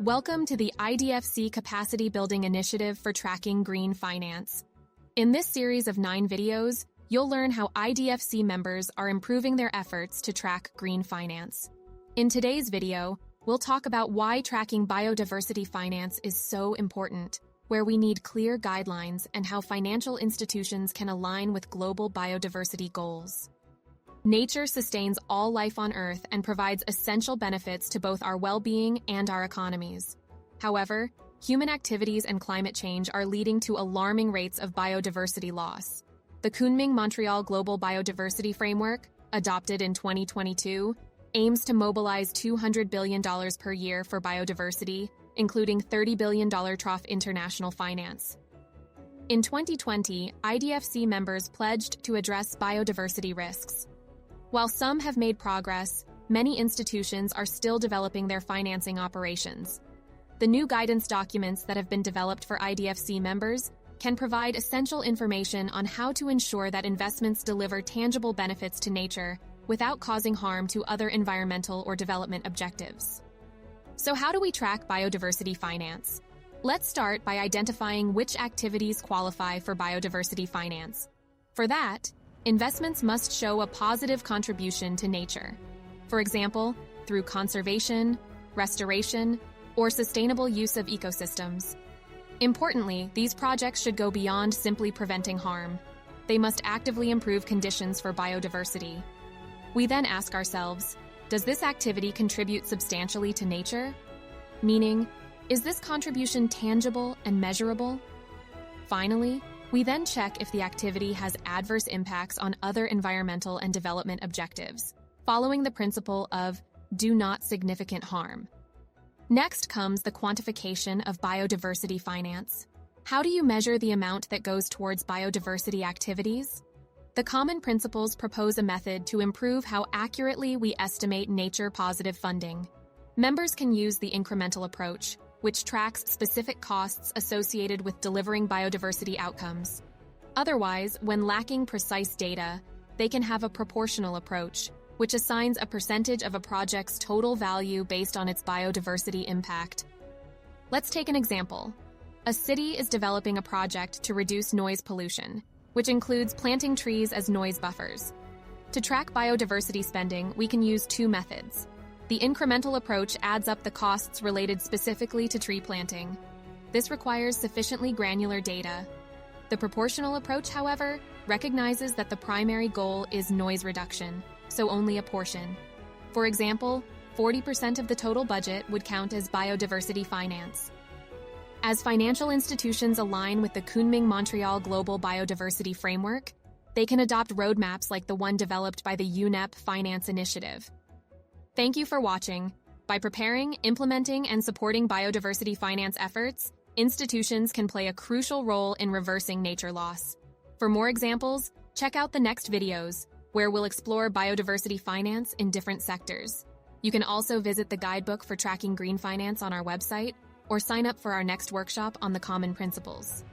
Welcome to the IDFC Capacity Building Initiative for Tracking Green Finance. In this series of 9 videos, you'll learn how IDFC members are improving their efforts to track green finance. In today's video, we'll talk about why tracking biodiversity finance is so important, where we need clear guidelines, and how financial institutions can align with global biodiversity goals. Nature sustains all life on Earth and provides essential benefits to both our well-being and our economies. However, human activities and climate change are leading to alarming rates of biodiversity loss. The Kunming-Montreal Global Biodiversity Framework, adopted in 2022, aims to mobilize $200 billion per year for biodiversity, including $30 billion trough international finance. In 2020, IDFC members pledged to address biodiversity risks. While some have made progress, many institutions are still developing their financing operations. The new guidance documents that have been developed for IDFC members can provide essential information on how to ensure that investments deliver tangible benefits to nature without causing harm to other environmental or development objectives. So how do we track biodiversity finance? Let's start by identifying which activities qualify for biodiversity finance. For that, investments must show a positive contribution to nature. For example, through conservation, restoration, or sustainable use of ecosystems. Importantly, these projects should go beyond simply preventing harm. They must actively improve conditions for biodiversity. We then ask ourselves, does this activity contribute substantially to nature? Meaning, is this contribution tangible and measurable? Finally, we then check if the activity has adverse impacts on other environmental and development objectives, following the principle of do not significant harm. Next comes the quantification of biodiversity finance. How do you measure the amount that goes towards biodiversity activities? The common principles propose a method to improve how accurately we estimate nature-positive funding. Members can use the incremental approach, which tracks specific costs associated with delivering biodiversity outcomes. Otherwise, when lacking precise data, they can have a proportional approach, which assigns a percentage of a project's total value based on its biodiversity impact. Let's take an example. A city is developing a project to reduce noise pollution, which includes planting trees as noise buffers. To track biodiversity spending, we can use 2 methods. The incremental approach adds up the costs related specifically to tree planting. This requires sufficiently granular data. The proportional approach, however, recognizes that the primary goal is noise reduction, so only a portion. For example, 40% of the total budget would count as biodiversity finance. As financial institutions align with the Kunming-Montreal Global Biodiversity Framework, they can adopt roadmaps like the one developed by the UNEP Finance Initiative. Thank you for watching. By preparing, implementing, and supporting biodiversity finance efforts, institutions can play a crucial role in reversing nature loss. For more examples, check out the next videos, where we'll explore biodiversity finance in different sectors. You can also visit the guidebook for tracking green finance on our website, or sign up for our next workshop on the common principles.